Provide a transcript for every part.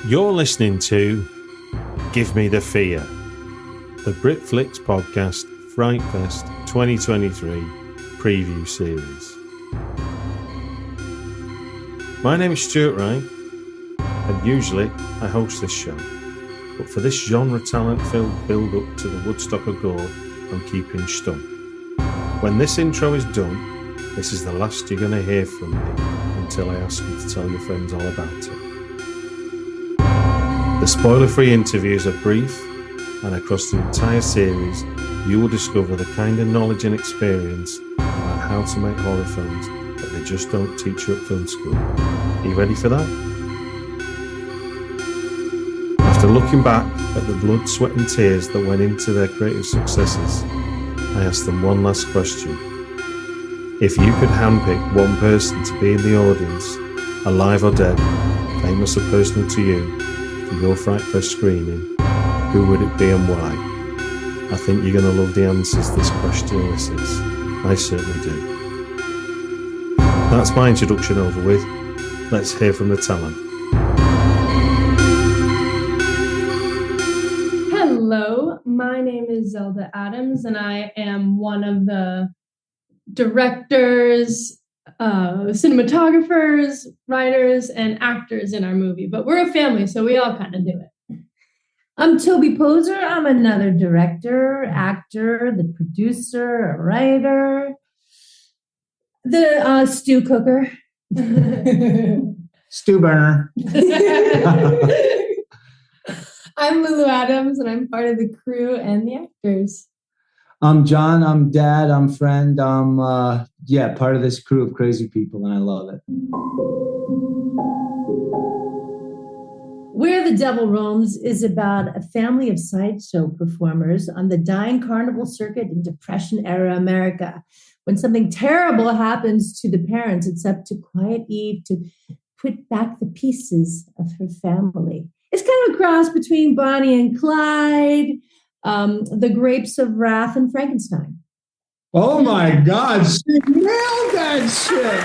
You're listening to Give Me the Fear, the Britflicks Podcast Frightfest 2023 preview series. My name is Stuart Wright, and usually I host this show, but for this genre talent-filled build-up to the Woodstock of Gore, I'm keeping stum. When this intro is done, this is the last you're going to hear from me until I ask you to tell your friends all about it. The spoiler-free interviews are brief, and across the entire series, you will discover the kind of knowledge and experience about how to make horror films that they just don't teach you at film school. Are you ready for that? After looking back at the blood, sweat and tears that went into their creative successes, I asked them one last question. If you could handpick one person to be in the audience, alive or dead, famous or personal to you, for your Frightfest screening, who would it be and why? I think you're going to love the answers this question elicits. I certainly do. That's my introduction over with. Let's hear from the talent. Hello, my name is Zelda Adams, and I am one of the directors, cinematographers, writers, and actors in our movie. But we're a family, so we all kind of do it. I'm Toby Poser. I'm another director, actor, the producer, a writer, the stew cooker. Stew burner. I'm Lulu Adams, and I'm part of the crew and the actors. I'm John. I'm dad. I'm friend. I'm part of this crew of crazy people, and I love it. Where the Devil Roams is about a family of sideshow performers on the dying carnival circuit in Depression-era America. When something terrible happens to the parents, it's up to Quiet Eve to put back the pieces of her family. It's kind of a cross between Bonnie and Clyde, The Grapes of Wrath, and Frankenstein. Oh my God, she nailed that shit!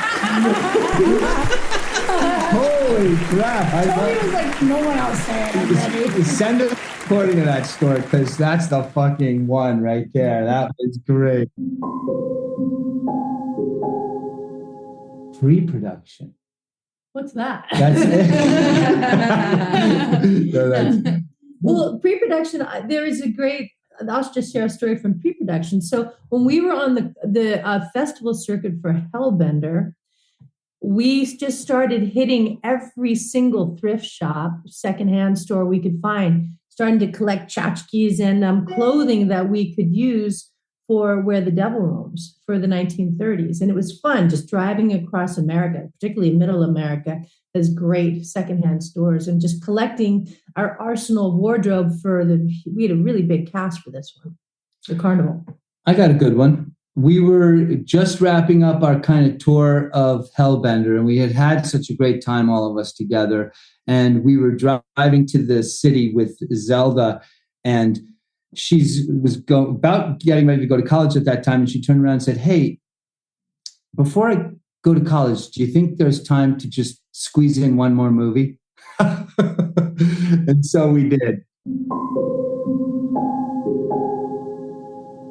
Holy crap! I was like, no one else said it. Send a recording of that story, because that's the fucking one right there. That was great. Pre-production. What's that? That's it. Well, pre-production, there is a great, I'll just share a story from pre-production. So when we were on the festival circuit for Hellbender, we just started hitting every single thrift shop, secondhand store we could find, starting to collect tchotchkes and clothing that we could use for Where the Devil Roams for the 1930s. And it was fun just driving across America, particularly middle America, has great secondhand stores, and just collecting our arsenal wardrobe we had a really big cast for this one, the carnival. I got a good one. We were just wrapping up our kind of tour of Hellbender, and we had such a great time, all of us together. And we were driving to the city with Zelda, and she was about getting ready to go to college at that time. And she turned around and said, "Hey, before I go to college, do you think there's time to just squeeze in one more movie?" And so we did.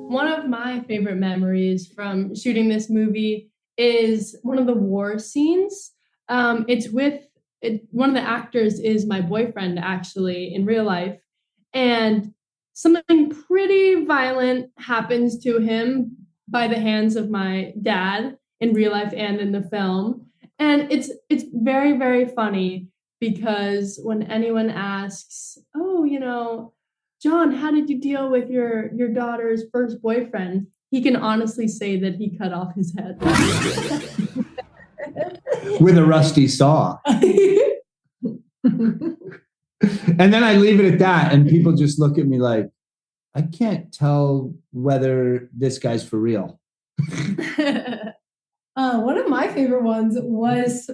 One of my favorite memories from shooting this movie is one of the war scenes. One of the actors is my boyfriend, actually, in real life. And something pretty violent happens to him by the hands of my dad in real life and in the film. And it's very, very funny, because when anyone asks, John, how did you deal with your daughter's first boyfriend? He can honestly say that he cut off his head. With a rusty saw. And then I leave it at that, and people just look at me like, I can't tell whether this guy's for real. One of my favorite ones was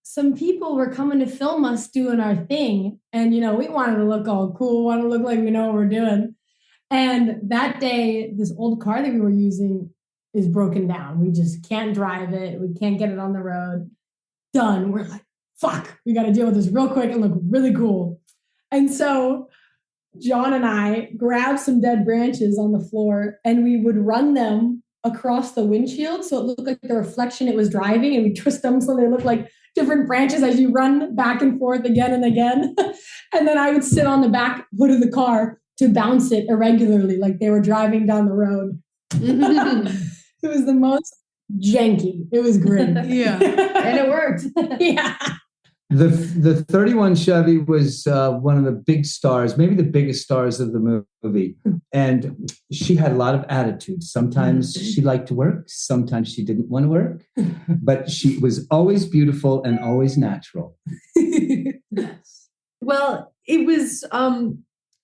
some people were coming to film us doing our thing. And, we wanted to look all cool, wanted to look like we know what we're doing. And that day, this old car that we were using is broken down. We just can't drive it. We can't get it on the road. Done. We're like, fuck, we got to deal with this real quick and look really cool. And so John and I grabbed some dead branches on the floor and we would run them across the windshield so it looked like the reflection it was driving, and we twist them so they look like different branches as you run back and forth again and again. And then I would sit on the back hood of the car to bounce it irregularly like they were driving down the road. It was the most janky. It was great. Yeah. And it worked. Yeah. The 31 Chevy was one of the big stars, maybe the biggest stars of the movie. And she had a lot of attitude. Sometimes she liked to work. Sometimes she didn't want to work. But she was always beautiful and always natural. Yes. Well, it was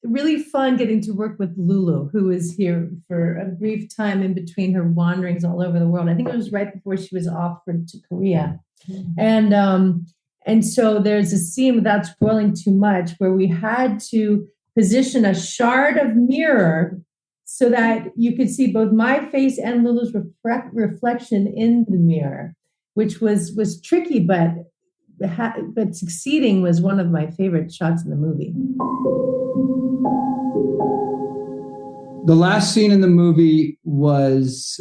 really fun getting to work with Lulu, who was here for a brief time in between her wanderings all over the world. I think it was right before she was offered to Korea. And so there's a scene, without spoiling too much, where we had to position a shard of mirror so that you could see both my face and Lulu's reflection in the mirror, which was tricky, but succeeding was one of my favorite shots in the movie. The last scene in the movie was,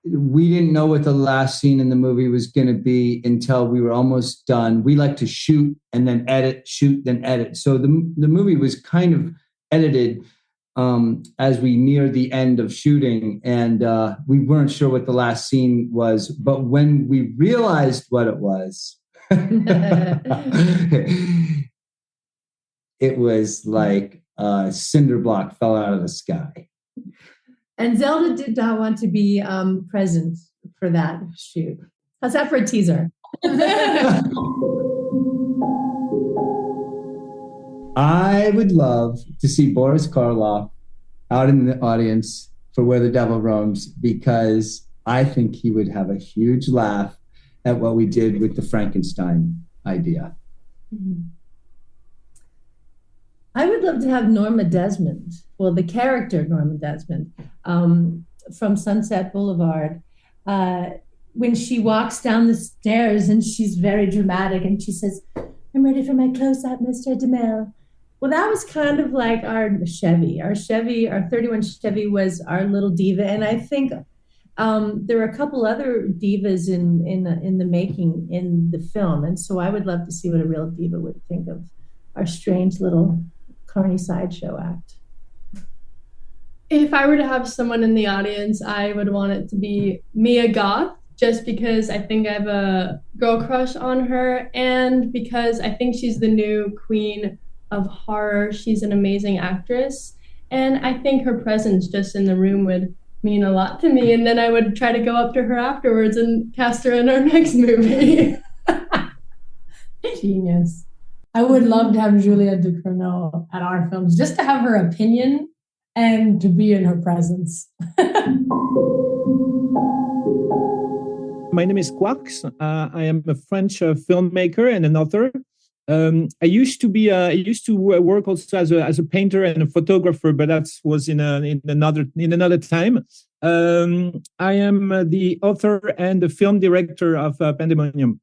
we didn't know what the last scene in the movie was going to be until we were almost done. We like to shoot and then edit, shoot, then edit. So the movie was kind of edited as we neared the end of shooting, and we weren't sure what the last scene was. But when we realized what it was, it was like a cinder block fell out of the sky. And Zelda did not want to be present for that shoot. How's that for a teaser? I would love to see Boris Karloff out in the audience for Where the Devil Roams, because I think he would have a huge laugh at what we did with the Frankenstein idea. Mm-hmm. I would love to have Norma Desmond, well, the character Norma Desmond from Sunset Boulevard, when she walks down the stairs and she's very dramatic and she says, "I'm ready for my close-up, Mr. DeMille." Well, that was kind of like our Chevy. Our 31 Chevy was our little diva. And I think there were a couple other divas in the making in the film. And so I would love to see what a real diva would think of our strange little Carney sideshow act. If I were to have someone in the audience, I would want it to be Mia Goth, just because I think I have a girl crush on her, and because I think she's the new queen of horror. She's an amazing actress, and I think her presence just in the room would mean a lot to me, and then I would try to go up to her afterwards and cast her in our next movie. Genius. I would love to have Julia Ducournau at our films, just to have her opinion and to be in her presence. My name is Quarxx. I am a French filmmaker and an author. I used to work also as a painter and a photographer, but that was in another time. I am the author and the film director of PANDEMONIUM.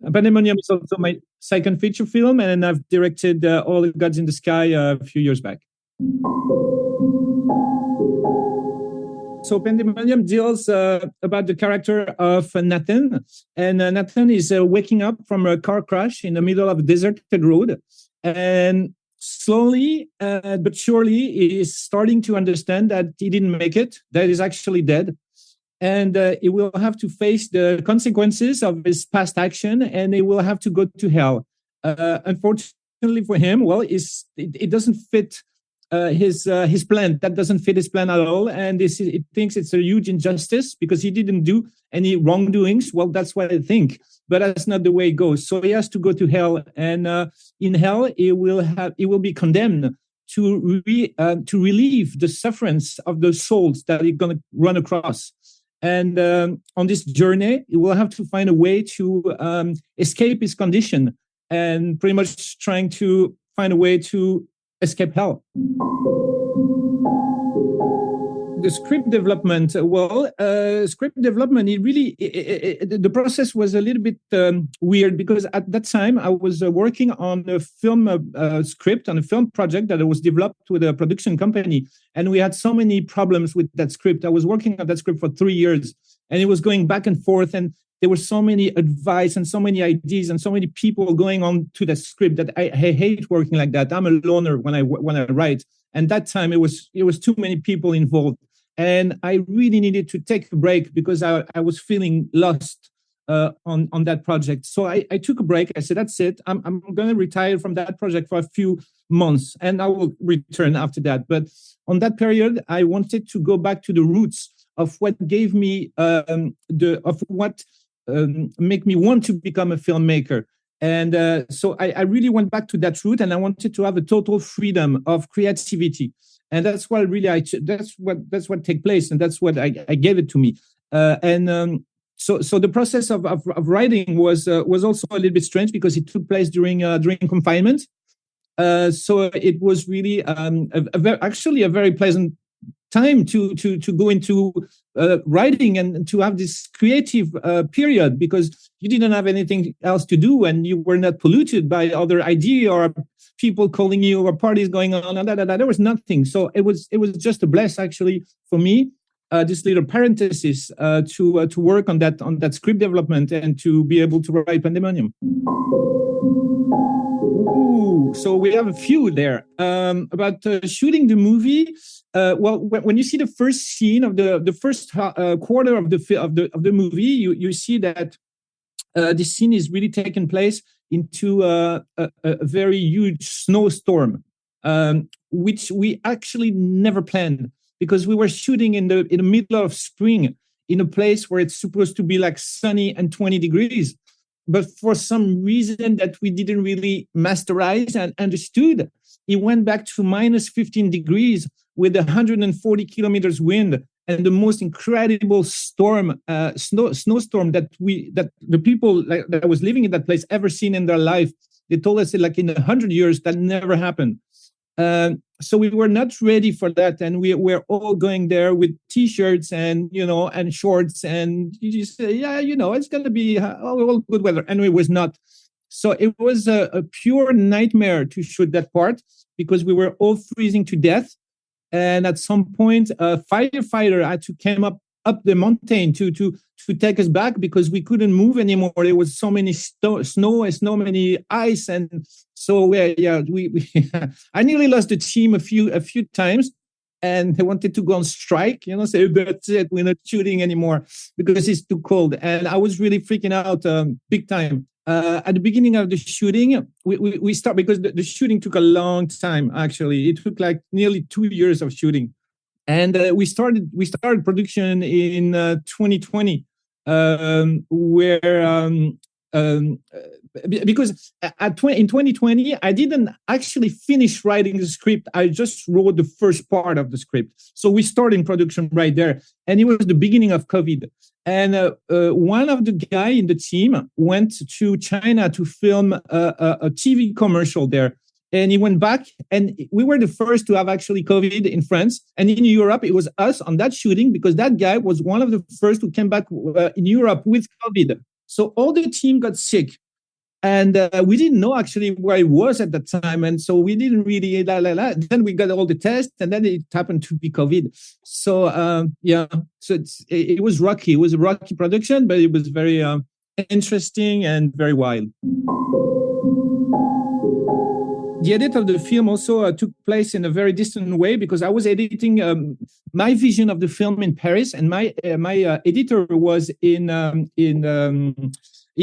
PANDEMONIUM is also my second feature film, and I've directed All the Gods in the Sky a few years back. So PANDEMONIUM deals about the character of Nathan. And Nathan is waking up from a car crash in the middle of a deserted road. And slowly but surely he is starting to understand that he didn't make it, that he's actually dead. And he will have to face the consequences of his past action, and he will have to go to hell. Unfortunately for him, well, it doesn't fit his plan. That doesn't fit his plan at all, and it thinks it's a huge injustice because he didn't do any wrongdoings. Well, that's what I think, but that's not the way it goes. So he has to go to hell, and in hell he will be condemned to relieve the sufferance of the souls that he's going to run across. And on this journey, he will have to find a way to escape his condition, and pretty much trying to find a way to escape hell. The script development, script development, the process was a little bit weird because at that time I was working on a film script, on a film project that was developed with a production company. And we had so many problems with that script. I was working on that script for 3 years and it was going back and forth. And there were so many advice and so many ideas and so many people going on to the script that I hate working like that. I'm a loner when I write. And that time it was too many people involved. And I really needed to take a break because I was feeling lost on that project. So I took a break. I said, that's it. I'm going to retire from that project for a few months and I will return after that. But on that period, I wanted to go back to the roots of what gave me make me want to become a filmmaker. And so I really went back to that route, and I wanted to have a total freedom of creativity, and that's what really that's what take place, and that's what I gave it to me. So the process of writing was also a little bit strange because it took place during confinement. So it was really actually a very pleasant time to go into writing and to have this creative period because you didn't have anything else to do and you were not polluted by other ideas or people calling you or parties going on and there was nothing. So it was just a bless actually for me, this little parenthesis to work on that script development and to be able to write Pandemonium. Ooh, so we have a few there about shooting the movie. Well, when you see the first scene of the first quarter of the movie, you see that this scene is really taking place into a very huge snowstorm, which we actually never planned because we were shooting in the middle of spring in a place where it's supposed to be like sunny and 20 degrees. But for some reason that we didn't really masterize and understood, it went back to minus 15 degrees with 140 kilometers wind and the most incredible snowstorm that the people that was living in that place ever seen in their life. They told us that like in 100 years that never happened. So we were not ready for that, and we were all going there with t-shirts and and shorts, and you just say, it's going to be all good weather, and it was not. So it was a pure nightmare to shoot that part because we were all freezing to death. And at some point, a firefighter had to come up the mountain to take us back because we couldn't move anymore. There was so many snow and so many ice, and so we I nearly lost the team a few times, and they wanted to go on strike. Say that's it, we're not shooting anymore because it's too cold. And I was really freaking out big time. At the beginning of the shooting, we start because the shooting took a long time. Actually, it took like nearly 2 years of shooting, and we started production in 2020, because in 2020 I didn't actually finish writing the script. I just wrote the first part of the script. So we started production right there, and it was the beginning of COVID. And one of the guy in the team went to China to film a TV commercial there. And he went back, and we were the first to have actually COVID in France. And in Europe, it was us on that shooting because that guy was one of the first who came back in Europe with COVID. So all the team got sick. And we didn't know actually where he was at that time. And so we didn't really, then we got all the tests, and then it happened to be COVID. So, so it was rocky. It was a rocky production, but it was very interesting and very wild. The edit of the film also took place in a very distant way because I was editing my vision of the film in Paris, and my editor was in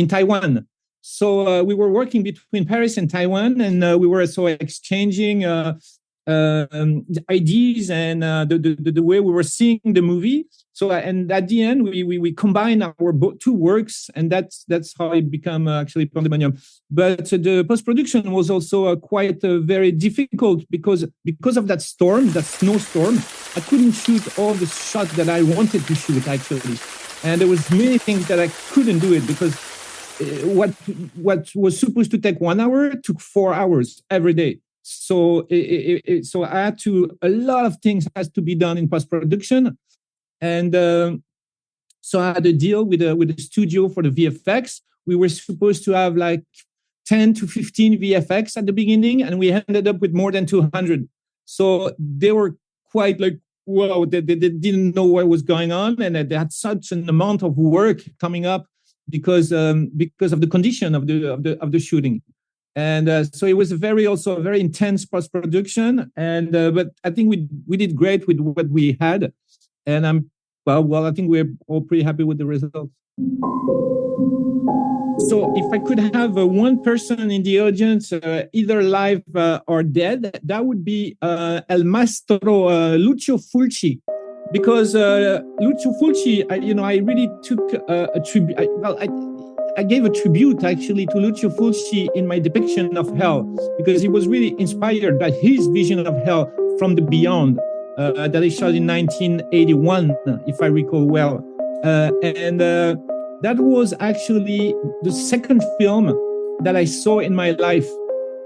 Taiwan. So we were working between Paris and Taiwan, and we were so exchanging ideas and the way we were seeing the movie. So and at the end, we combined our two works, and that's how it became actually Pandemonium. But the post-production was also quite very difficult because of that storm, that snowstorm. I couldn't shoot all the shots that I wanted to shoot actually, and there was many things that I couldn't do it because what was supposed to take 1 hour took 4 hours every day. So so I had to, a lot of things has to be done in post-production. And so I had a deal with a studio for the VFX. We were supposed to have like 10 to 15 VFX at the beginning, and we ended up with more than 200. So they were quite like, whoa, they didn't know what was going on, and they had such an amount of work coming up because of the condition of the shooting. And so it was a very intense post-production, and but I think we did great with what we had, and I think we're all pretty happy with the results. So if I could have one person in the audience, either live or dead, that would be El Maestro Lucio Fulci, because Lucio Fulci, I really took a tribute. I gave a tribute actually to Lucio Fulci in my depiction of hell, because he was really inspired by his vision of hell from the beyond that he shot in 1981, if I recall well. That was actually the second film that I saw in my life.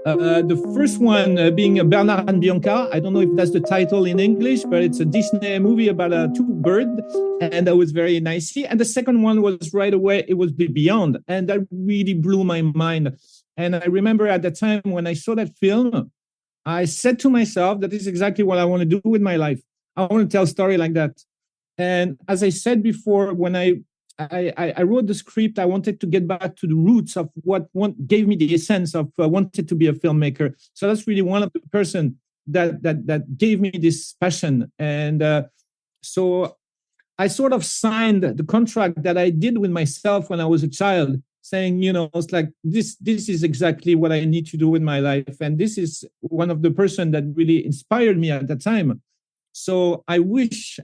The first one being Bernard and Bianca. I don't know if that's the title in English, but it's a Disney movie about two birds, and that was very nicey. And the second one was right away, it was The Beyond, and that really blew my mind. And I remember at the time when I saw that film, I said to myself, that is exactly what I want to do with my life. I want to tell a story like that. And as I said before, when I wrote the script, I wanted to get back to the roots of what gave me the essence of wanted to be a filmmaker. So that's really one of the person that gave me this passion. And so I sort of signed the contract that I did with myself when I was a child, saying, it's like, this is exactly what I need to do with my life. And this is one of the person that really inspired me at that time. So I wish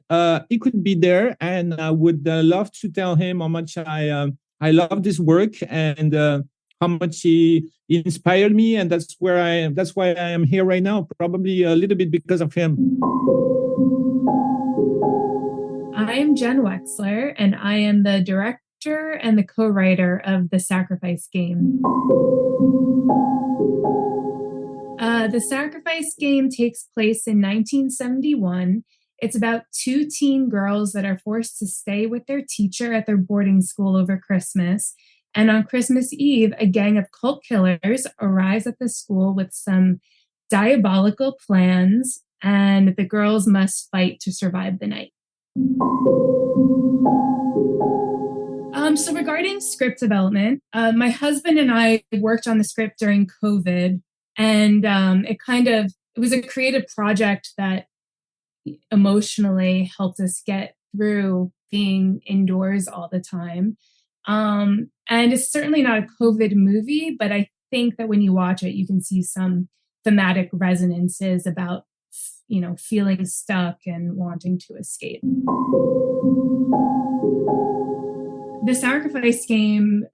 he could be there, and I would love to tell him how much I love this work, and how much he inspired me, and that's why I am here right now. Probably a little bit because of him. I am Jenn Wexler, and I am the director and the co-writer of The Sacrifice Game. The Sacrifice Game takes place in 1971. It's about two teen girls that are forced to stay with their teacher at their boarding school over Christmas. And on Christmas Eve, a gang of cult killers arrives at the school with some diabolical plans, and the girls must fight to survive the night. So regarding script development, my husband and I worked on the script during COVID. And it was a creative project that emotionally helped us get through being indoors all the time. And it's certainly not a COVID movie, but I think that when you watch it, you can see some thematic resonances about, feeling stuck and wanting to escape. The Sacrifice Game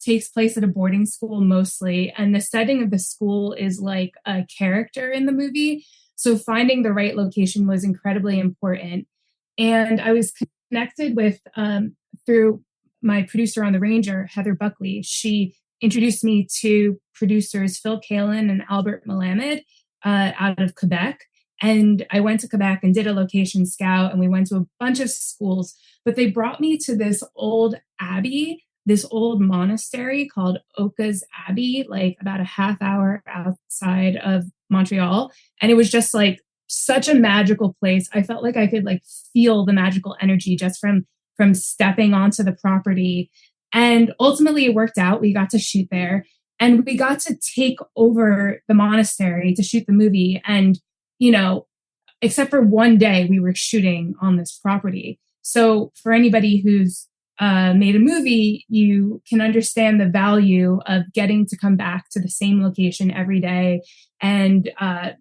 takes place at a boarding school mostly, and the setting of the school is like a character in the movie. So finding the right location was incredibly important. And I was connected with, through my producer on The Ranger, Heather Buckley. She introduced me to producers Phil Kalin and Albert Melamed out of Quebec. And I went to Quebec and did a location scout, and we went to a bunch of schools, but they brought me to this old abbey, this old monastery called Oca's Abbey, like about a half hour outside of Montreal. And it was just like such a magical place. I felt like I could like feel the magical energy just from stepping onto the property. And ultimately it worked out. We got to shoot there, and we got to take over the monastery to shoot the movie. And except for one day, we were shooting on this property. So for anybody who's made a movie, you can understand the value of getting to come back to the same location every day, and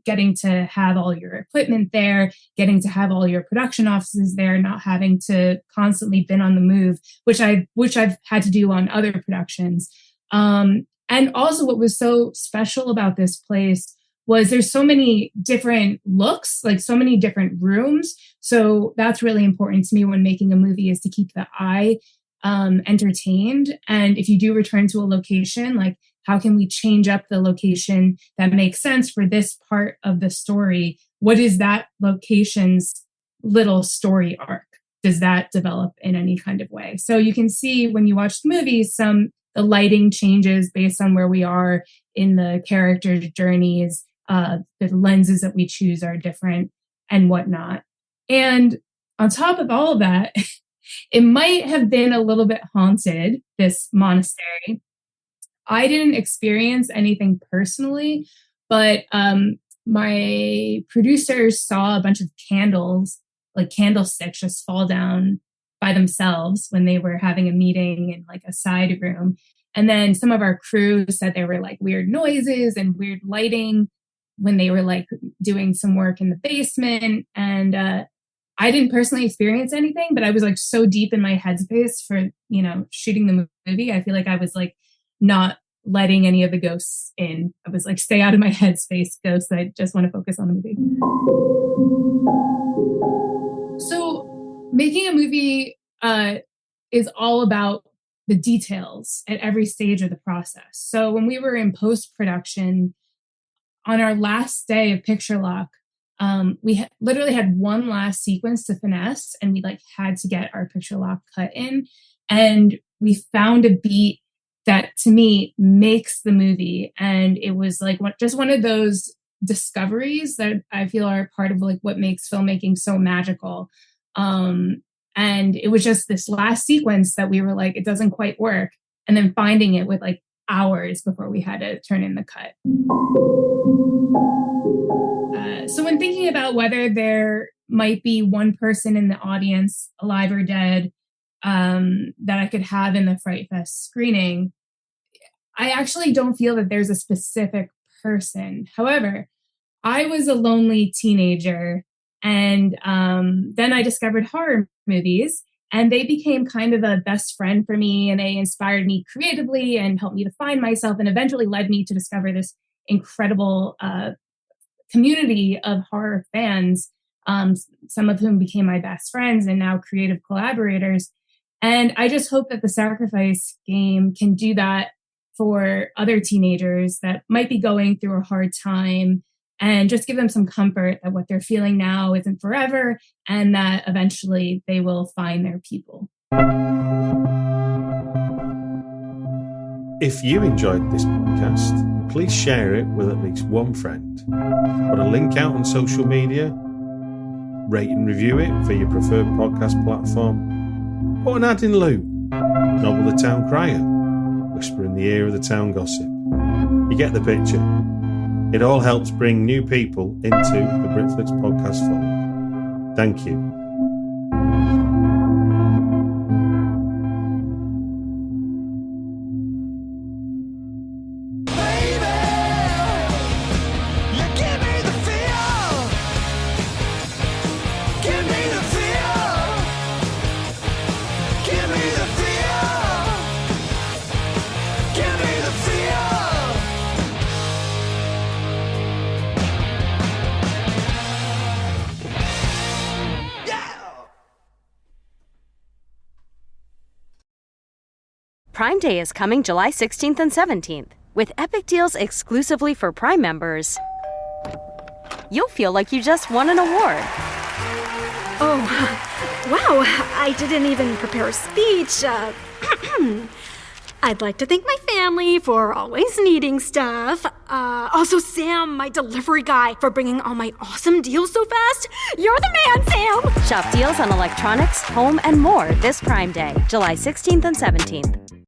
getting to have all your equipment there, getting to have all your production offices there, not having to constantly been on the move, which I've had to do on other productions. And also what was so special about this place was there's so many different looks, like so many different rooms. So that's really important to me when making a movie, is to keep the eye entertained. And if you do return to a location, like How can we change up the location that makes sense for this part of the story? What is that location's little story arc? Does that develop in any kind of way? So you can see when you watch the movie, the lighting changes based on where we are in the characters' journeys. The lenses that we choose are different and whatnot. And on top of all of that, it might have been a little bit haunted, this monastery. I didn't experience anything personally, but my producers saw a bunch of candles, like candlesticks, just fall down by themselves when they were having a meeting in like a side room. And then some of our crew said there were like weird noises and weird lighting when they were like doing some work in the basement. And I didn't personally experience anything, but I was like so deep in my headspace for, shooting the movie. I feel like I was like not letting any of the ghosts in. I was like, stay out of my headspace, ghosts. I just want to focus on the movie. So making a movie is all about the details at every stage of the process. So when we were in post-production, on our last day of picture lock, we literally had one last sequence to finesse, and we like had to get our picture lock cut in. And we found a beat that to me makes the movie. And it was like just one of those discoveries that I feel are part of like what makes filmmaking so magical. And it was just this last sequence that we were like, it doesn't quite work. And then finding it with like hours before we had to turn in the cut. So when thinking about whether there might be one person in the audience, alive or dead, that I could have in the Frightfest screening, I actually don't feel that there's a specific person. However, I was a lonely teenager, and then I discovered horror movies, and they became kind of a best friend for me, and they inspired me creatively and helped me to find myself, and eventually led me to discover this incredible community of horror fans, some of whom became my best friends and now creative collaborators. And I just hope that the Sacrifice game can do that for other teenagers that might be going through a hard time, and just give them some comfort that what they're feeling now isn't forever, and that eventually they will find their people. If you enjoyed this podcast, please share it with at least one friend. Put a link out on social media, rate and review it for your preferred podcast platform. Put an ad in Lulu, novel the town crier, whisper in the ear of the town gossip. You get the picture. It all helps bring new people into the Britflicks Podcast fold. Thank you. Prime Day is coming July 16th and 17th. With epic deals exclusively for Prime members, you'll feel like you just won an award. Oh, wow, I didn't even prepare a speech. I'd like to thank my family for always needing stuff. Also Sam, my delivery guy, for bringing all my awesome deals so fast. You're the man, Sam! Shop deals on electronics, home, and more this Prime Day, July 16th and 17th.